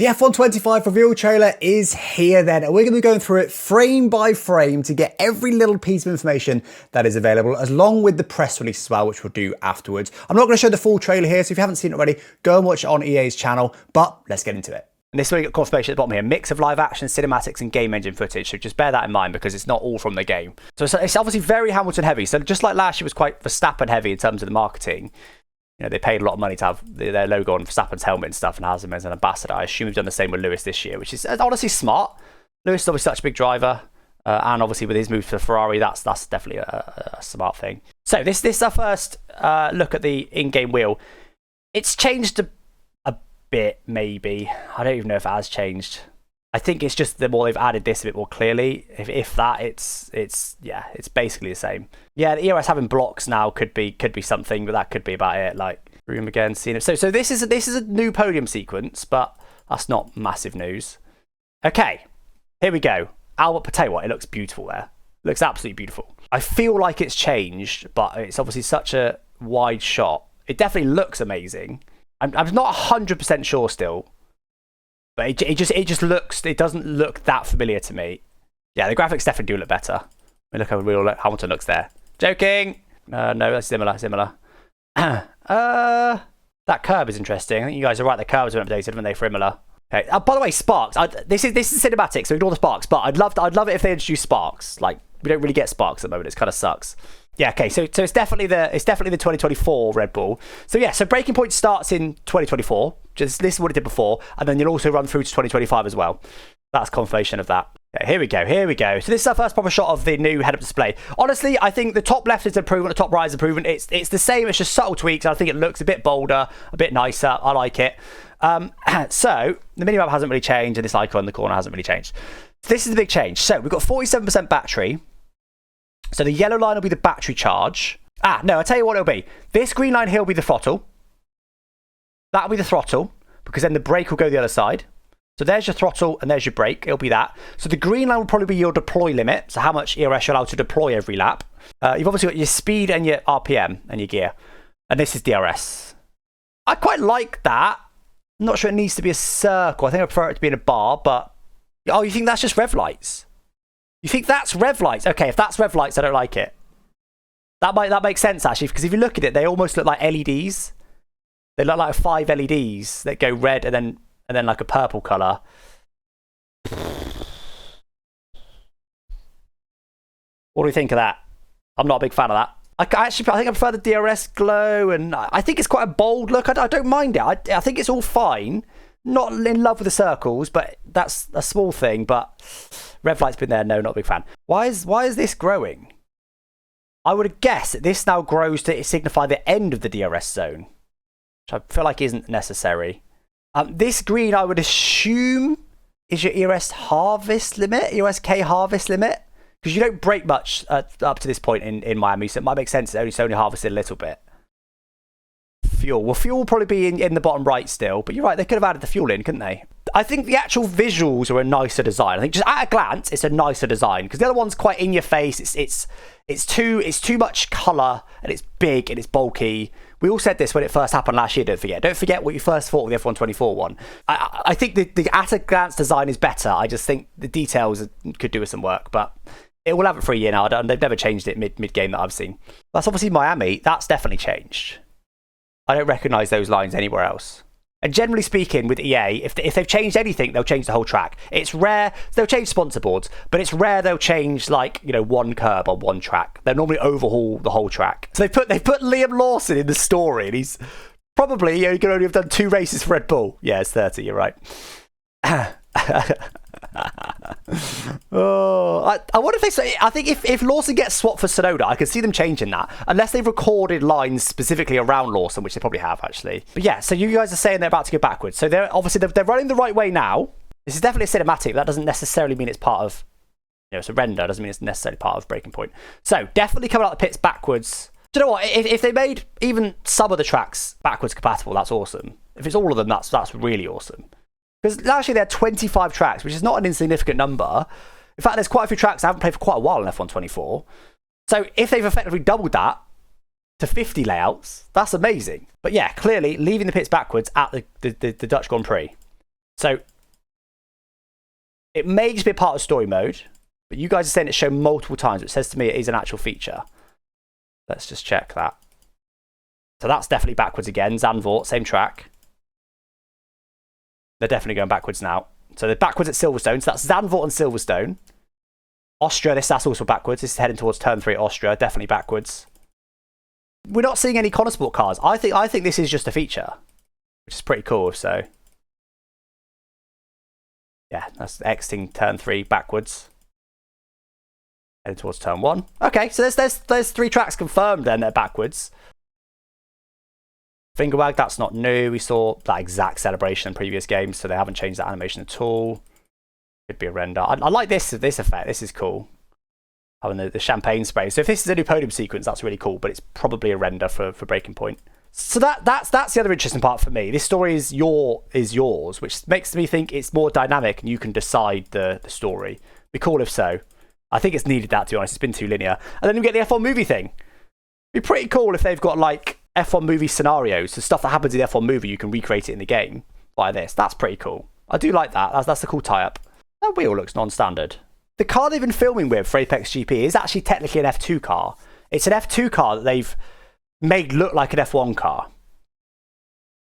The F125 reveal trailer is here then, and we're going to be going through it frame by frame to get every little piece of information that is available, along with the press release as well, which we'll do afterwards. I'm not going to show the full trailer here, so if you haven't seen it already, go and watch it on EA's channel, but let's get into it. And this is where you get confirmation at the bottom here. Mix of live action, cinematics, and game engine footage. So just bear that in mind because it's not all from the game. So it's obviously very Hamilton heavy. So just like last year was quite Verstappen heavy in terms of the marketing. You know, they paid a lot of money to have their logo on Verstappen's helmet and stuff and has him as an ambassador. I assume they've done the same with Lewis this year, which is honestly smart. Lewis is obviously such a big driver. And obviously with his move to Ferrari, that's definitely a smart thing. So this is our first look at the in-game wheel. It's changed a bit, maybe. I don't even know if it has changed. I think it's just the more they've added this a bit more clearly. If that, it's basically the same. Yeah, the ERS having blocks now could be something, but that could be about it. Like room again, seeing it. So this is a new podium sequence, but that's not massive news. Okay, here we go. Albert, tell you what, it looks beautiful there. It looks absolutely beautiful. I feel like it's changed, but it's obviously such a wide shot. It definitely looks amazing. I'm not 100% sure still, but it just looks. It doesn't look that familiar to me. Yeah, the graphics definitely do look better. I mean, look how real Hamilton looks there. Joking. No, that's similar. That curb is interesting. I think you guys are right. The curbs were updated, weren't they, for Imola? Okay. By the way, sparks. This is cinematic, so ignore the sparks. But I'd love it if they introduce sparks. Like we don't really get sparks at the moment. It kind of sucks. Yeah, okay, so it's definitely the 2024 Red Bull. So yeah, so Breaking Point starts in 2024. This is what it did before, and then you'll also run through to 2025 as well. That's confirmation of that. Okay, here we go. So this is our first proper shot of the new head-up display. Honestly, I think the top left is an improvement, the top right is an improvement. It's the same, it's just subtle tweaks. I think it looks a bit bolder, a bit nicer. I like it. So the minimap hasn't really changed, and this icon in the corner hasn't really changed. This is the big change. So we've got 47% battery. So the yellow line will be the battery charge. No, I'll tell you what it'll be. This green line here will be the throttle. That'll be the throttle, because then the brake will go the other side. So there's your throttle and there's your brake. It'll be that. So the green line will probably be your deploy limit. So how much ERS you're allowed to deploy every lap. You've obviously got your speed and your RPM and your gear. And this is DRS. I quite like that. I'm not sure it needs to be a circle. I think I prefer it to be in a bar, but... Oh, you think that's just rev lights? You think that's rev lights? Okay, if that's rev lights, I don't like it. That makes sense, actually, because if you look at it, they almost look like LEDs. They look like 5 LEDs that go red and then like a purple colour. What do you think of that? I'm not a big fan of that. I think I prefer the DRS glow, and I think it's quite a bold look. I don't mind it. I think it's all fine. Not in love with the circles, but that's a small thing. But rev light's been there. No, not a big fan. Why is this growing? I would have guessed that this now grows to signify the end of the DRS zone, which I feel like isn't necessary. This green, I would assume, is your ERS harvest limit, ERSK harvest limit, because you don't brake much up to this point in Miami, so it might make sense it's only harvested a little bit. Fuel. Well, fuel will probably be in the bottom right still, but you're right, they could have added the fuel in, couldn't they? I think the actual visuals are a nicer design. I think just at a glance, it's a nicer design, because the other one's quite in your face. It's too much colour, and it's big, and it's bulky. We all said this when it first happened last year, don't forget. Don't forget what you first thought of the F124 one. I think the at a glance design is better. I just think the details could do with some work, but it will have it for a year now. They've never changed it mid-game that I've seen. That's obviously Miami. That's definitely changed. I don't recognise those lines anywhere else. And generally speaking, with EA, if they've changed anything, they'll change the whole track. It's rare they'll change sponsor boards, but it's rare they'll change one curb on one track. They'll normally overhaul the whole track. So they put Liam Lawson in the story, and he's probably he can only have done 2 races for Red Bull. Yeah, it's 30. You're right. I wonder if they say. I think if Lawson gets swapped for Sonoda, I can see them changing that, unless they've recorded lines specifically around Lawson, which they probably have actually. But yeah, so you guys are saying they're about to go backwards, so they're running the right way now. This is definitely a cinematic, but that doesn't necessarily mean it's part of it's a render. Doesn't mean it's necessarily part of Breaking Point. So definitely coming out the pits backwards. Do you know what? If they made even some of the tracks backwards compatible, that's awesome. If it's all of them, that's really awesome. Because actually, there are 25 tracks, which is not an insignificant number. In fact, there's quite a few tracks I haven't played for quite a while in F124. So if they've effectively doubled that to 50 layouts, that's amazing. But yeah, clearly leaving the pits backwards at the Dutch Grand Prix. So It may just be a part of story mode, but you guys are saying it's shown multiple times. It says to me it is an actual feature. Let's just check that. So that's definitely backwards again. Zandvoort, same track. They're definitely going backwards now. So they're backwards at Silverstone. So that's Zandvoort and Silverstone. Austria, that's also backwards. This is heading towards turn 3 at Austria. Definitely backwards. We're not seeing any Connosport cars. I think this is just a feature, which is pretty cool. So yeah, that's exiting turn 3 backwards. Heading towards turn 1. Okay, so there's 3 tracks confirmed then. They're backwards. Finger wag, that's not new. We saw that exact celebration in previous games, so they haven't changed that animation at all. Could be a render. I like this effect. This is cool. Having the champagne spray. So if this is a new podium sequence, that's really cool, but it's probably a render for Breaking Point. So that's the other interesting part for me. This story is yours, which makes me think it's more dynamic and you can decide the story. Be cool if so. I think it's needed that, to be honest. It's been too linear. And then we get the F1 movie thing. Be pretty cool if they've got like F1 movie scenarios, so stuff that happens in the F1 movie, you can recreate it in the game via this. That's pretty cool. I do like that. That's a cool tie-up. That wheel looks non-standard. The car they've been filming with for Apex GP is actually technically an F2 car. It's an F2 car that they've made look like an F1 car.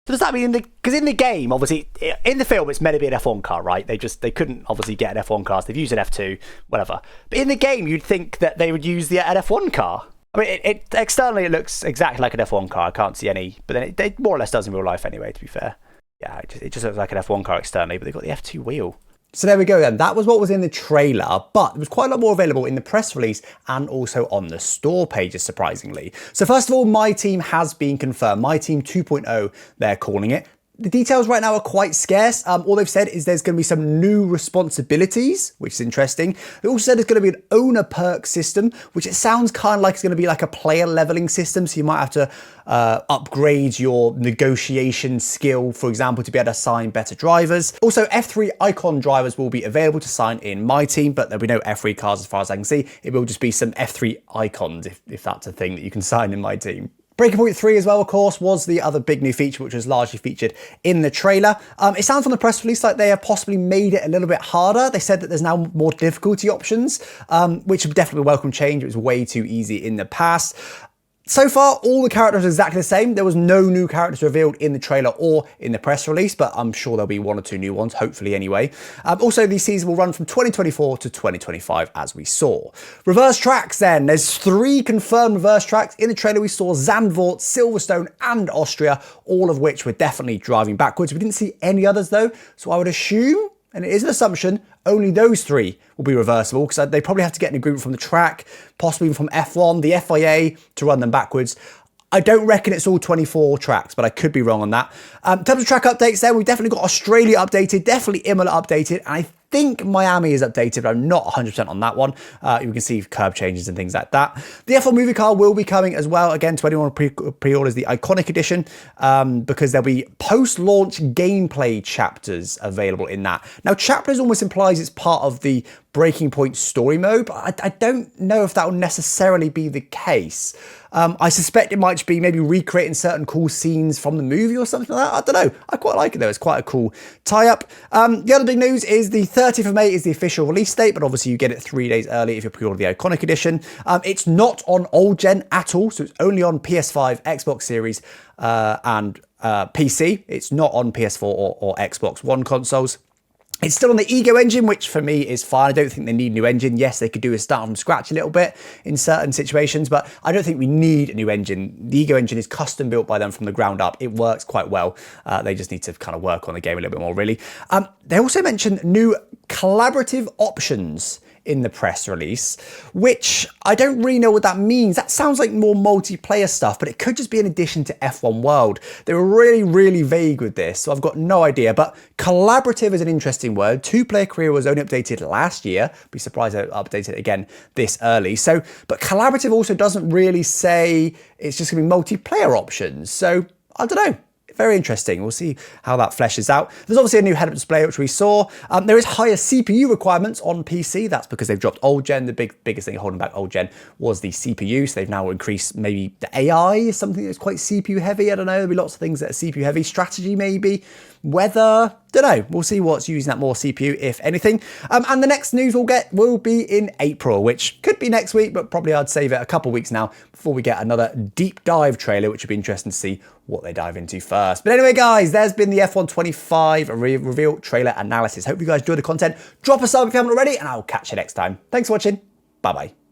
So does that mean, because in the game, obviously, in the film, it's meant to be an F1 car, right? They couldn't obviously get an F1 car, so they've used an F2, whatever. But in the game, you'd think that they would use an F1 car. I mean, externally, it looks exactly like an F1 car. I can't see any, but then it more or less does in real life anyway, to be fair. Yeah, it just looks like an F1 car externally, but they've got the F2 wheel. So there we go then. That was what was in the trailer, but there was quite a lot more available in the press release and also on the store pages, surprisingly. So first of all, My Team has been confirmed. My Team 2.0, they're calling it. The details right now are quite scarce. All they've said is there's going to be some new responsibilities, which is interesting. They also said there's going to be an owner perk system, which it sounds kind of like it's going to be like a player leveling system. So you might have to upgrade your negotiation skill, for example, to be able to sign better drivers. Also, F3 icon drivers will be available to sign in My Team, but there'll be no F3 cars as far as I can see. It will just be some F3 icons, if that's a thing that you can sign in My Team. Breaking Point 3 as well, of course, was the other big new feature, which was largely featured in the trailer. It sounds from the press release like they have possibly made it a little bit harder. They said that there's now more difficulty options, which would definitely be a welcome change. It was way too easy in the past. So far, all the characters are exactly the same. There was no new characters revealed in the trailer or in the press release, but I'm sure there'll be 1 or 2 new ones, hopefully anyway. Also, these seasons will run from 2024 to 2025, as we saw. Reverse tracks then. There's 3 confirmed reverse tracks. In the trailer, we saw Zandvoort, Silverstone, and Austria, all of which were definitely driving backwards. We didn't see any others, though, so I would assume, and it is an assumption, only those 3 will be reversible, because they probably have to get an agreement from the track, possibly from F1, the FIA, to run them backwards. I don't reckon it's all 24 tracks, but I could be wrong on that. In terms of track updates there, we've definitely got Australia updated, definitely Imola updated, and I think Miami is updated, but I'm not 100% on that one. You can see curb changes and things like that. The F1 movie car will be coming as well. Again, to anyone who pre-orders the Iconic Edition, because there'll be post-launch gameplay chapters available in that. Now, chapters almost implies it's part of the Breaking Point story mode, but I don't know if that will necessarily be the case. I suspect it might just be maybe recreating certain cool scenes from the movie or something like that. I don't know. I quite like it though. It's quite a cool tie-up. The other big news is the 30th of May is the official release date, but obviously you get it 3 days early if you pre-order the Iconic Edition. It's not on old gen at all, so it's only on PS5, Xbox Series, and PC. It's not on PS4 or Xbox One consoles. It's still on the Ego engine, which for me is fine. I don't think they need a new engine. Yes, they could do a start from scratch a little bit in certain situations, but I don't think we need a new engine. The Ego engine is custom built by them from the ground up. It works quite well. They just need to kind of work on the game a little bit more, really. They also mentioned new collaborative options in the press release, which I don't really know what that means. That sounds like more multiplayer stuff, but it could just be an addition to F1 World. They were really, really vague with this, so I've got no idea. But collaborative is an interesting word. 2-player career was only updated last year. Be surprised they updated it again this early. So, but collaborative also doesn't really say it's just going to be multiplayer options. So I don't know. Very interesting. We'll see how that fleshes out. There's obviously a new head-up display, which we saw. There is higher CPU requirements on PC. That's because they've dropped old gen. The biggest thing holding back old gen was the CPU. So they've now increased maybe the AI is something that's quite CPU heavy. I don't know. There'll be lots of things that are CPU heavy. Strategy maybe Whether, don't know, we'll see what's using that more CPU, if anything. And the next news we'll get will be in April, which could be next week, but probably I'd save it a couple weeks now before we get another deep dive trailer, which would be interesting to see what they dive into first. But anyway, guys, there's been the F125 reveal trailer analysis. Hope you guys enjoyed the content. Drop a sub if you haven't already, and I'll catch you next time. Thanks for watching. Bye-bye.